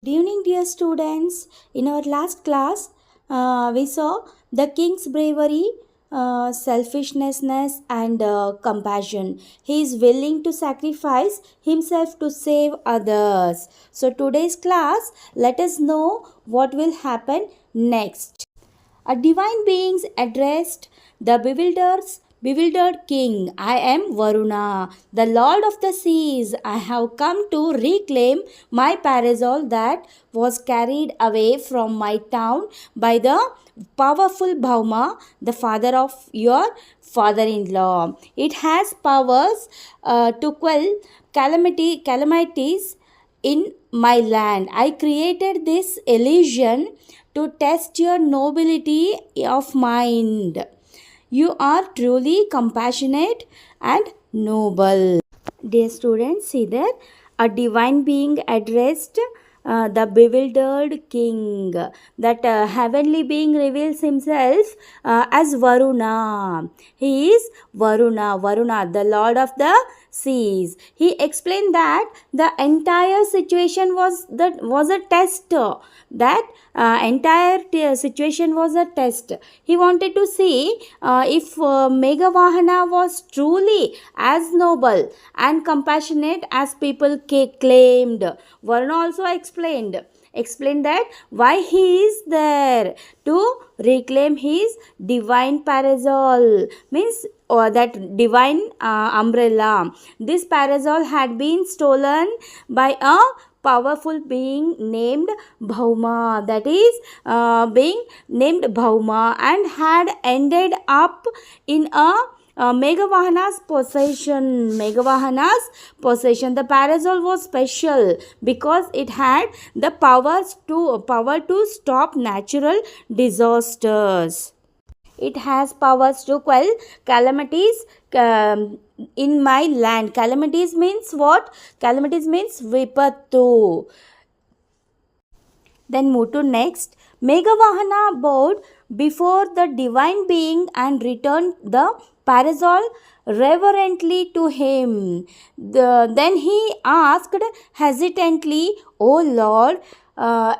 Good evening, dear students. In our last class, we saw the king's bravery, selfishness, and compassion. He is willing to sacrifice himself to save others. So, today's class, let us know what will happen next. A divine beings addressed the bewildered king. I am Varuna, the lord of the seas. I have come to reclaim my parasol that was carried away from my town by the powerful Bhauma, the father of your father-in-law. It has powers to quell calamities in my land. I created this illusion to test your nobility of mind. You are truly compassionate and noble. Dear students, see there a divine being addressed the bewildered king. That heavenly being reveals himself as Varuna. He is Varuna, the lord of the seas. He explained that the entire situation was a test. That entire situation was a test. He wanted to see if Meghavahana was truly as noble and compassionate as people claimed. Varuna also explained that why he is there to reclaim his divine parasol, means or that divine umbrella. This parasol had been stolen by a powerful being named Bhauma, that is being named Bhauma, and had ended up in a Meghavahana's possession. The parasol was special because it had the power to stop natural disasters. It has powers to quell calamities in my land. Calamities means what? Calamities means vipattu. Then move to next. Meghavahana bowed before the divine being and returned the parasol reverently to him. Then he asked hesitantly, O Lord,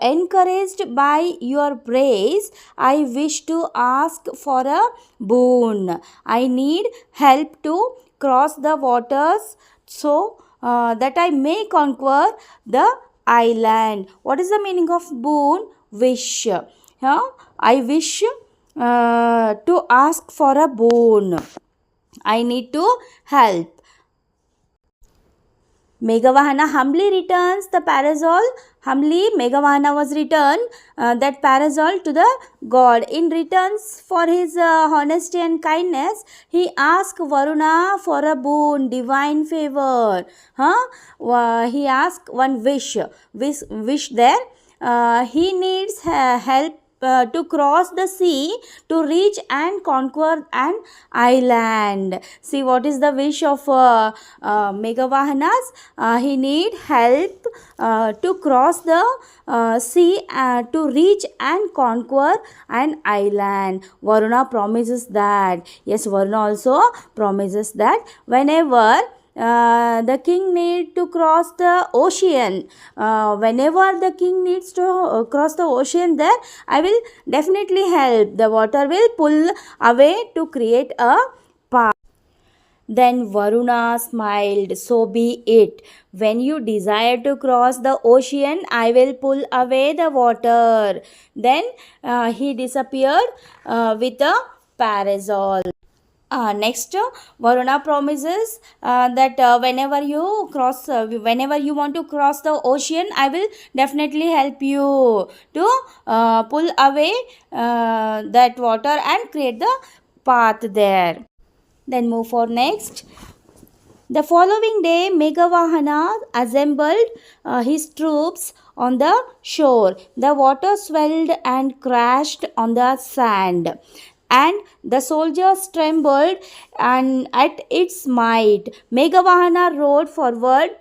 encouraged by your praise, I wish to ask for a boon. I need help to cross the waters so that I may conquer the island. What is the meaning of boon? Wish. I wish to ask for a boon. I need to help. Meghavahana humbly returns the parasol. Humbly, Meghavahana was returned that parasol to the god. In returns for his honesty and kindness, he asked Varuna for a boon, divine favor. He asked one wish there. He needs help to cross the sea to reach and conquer an island. See what is the wish of Meghavahana's? He need help to cross the sea to reach and conquer an island. Varuna promises that. Yes, Varuna also promises that whenever the king need to cross the ocean, whenever the king needs to cross the ocean, there I will definitely help. The water will pull away to create a path. Then Varuna smiled. So be it. When you desire to cross the ocean, I will pull away the water. Then he disappeared with a parasol. Next, Varuna promises that whenever you want to cross the ocean, I will definitely help you to pull away that water and create the path there. Then move for next. The following day, Meghavahana assembled his troops on the shore. The water swelled and crashed on the sand, and the soldiers trembled and at its might. Meghavahana rode forward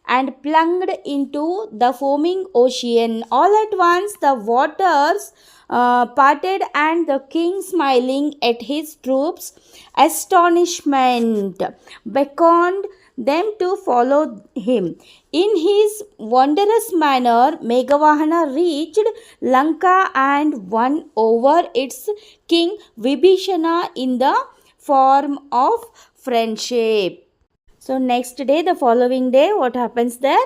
and plunged into the foaming ocean. All at once the waters parted, and the king, smiling at his troops' astonishment, beckoned them to follow him. In his wondrous manner, Meghavahana reached Lanka and won over its king Vibhishana in the form of friendship. So next day, the following day, what happens there?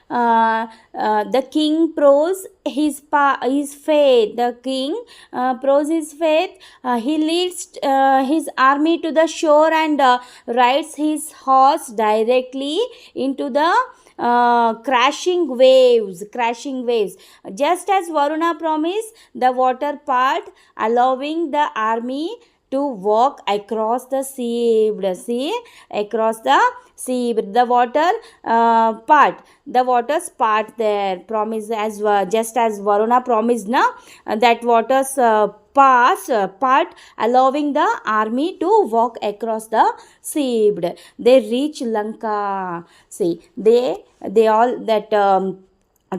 The king proves his faith. The king proves his faith. He leads his army to the shore and rides his horse directly into the crashing waves. Just as Varuna promised, the water part, allowing the army to walk across the sea. See, across the sea, the water the waters part there, promise as just as Varuna promised na, that waters part, allowing the army to walk across the sea. They reach Lanka. See, they all that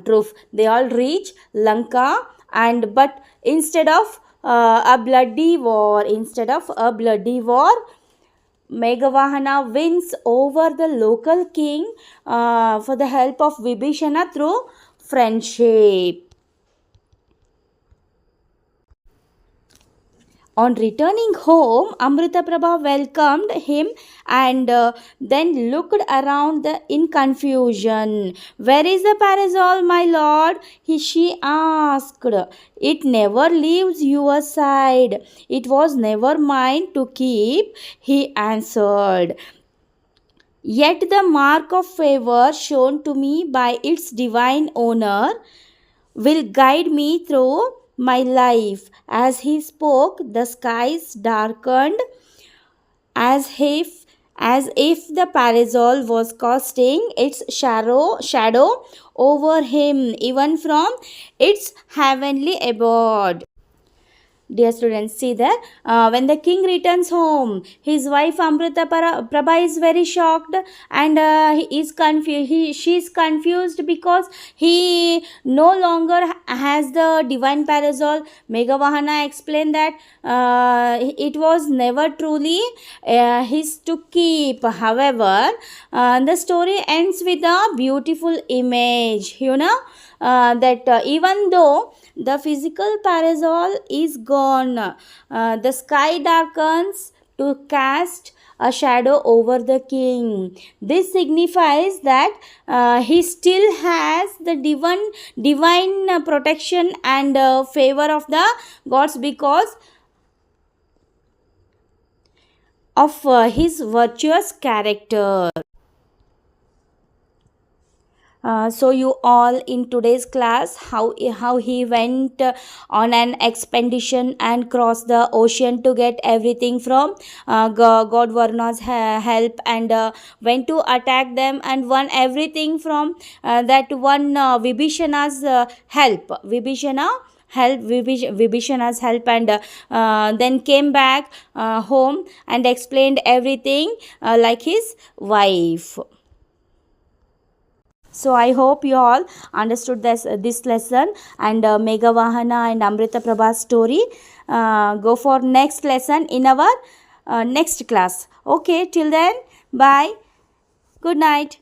truth, they all reach Lanka, and but instead of a bloody war, Meghavahana wins over the local king for the help of Vibhishana through friendship. On returning home, Amritaprabha welcomed him and then looked around in confusion. "Where is the parasol, my lord?" she asked. "It never leaves your side. It was never mine to keep," he answered. "Yet the mark of favor shown to me by its divine owner will guide me through my life." As he spoke, the skies darkened as if the parasol was casting its shadow over him, even from its heavenly abode. Dear students, see there, when the king returns home, his wife Amritaprabha is very shocked, and he is confused. She is confused because he no longer has the divine parasol. Meghavahana explained that it was never truly his to keep. However, the story ends with a beautiful image. That even though the physical parasol is gone, the sky darkens to cast a shadow over the king. This signifies that he still has the divine protection and favor of the gods because of his virtuous character. So you all in today's class how he went on an expedition and crossed the ocean to get everything from God Varuna's help, and went to attack them and won everything from that one Vibhishana's help. Vibhishana's help, and then came back home and explained everything like his wife. So I hope you all understood this lesson, and Meghavahana and Amritaprabha's story. Go for next lesson in our next class. Okay, till then, bye. Good night.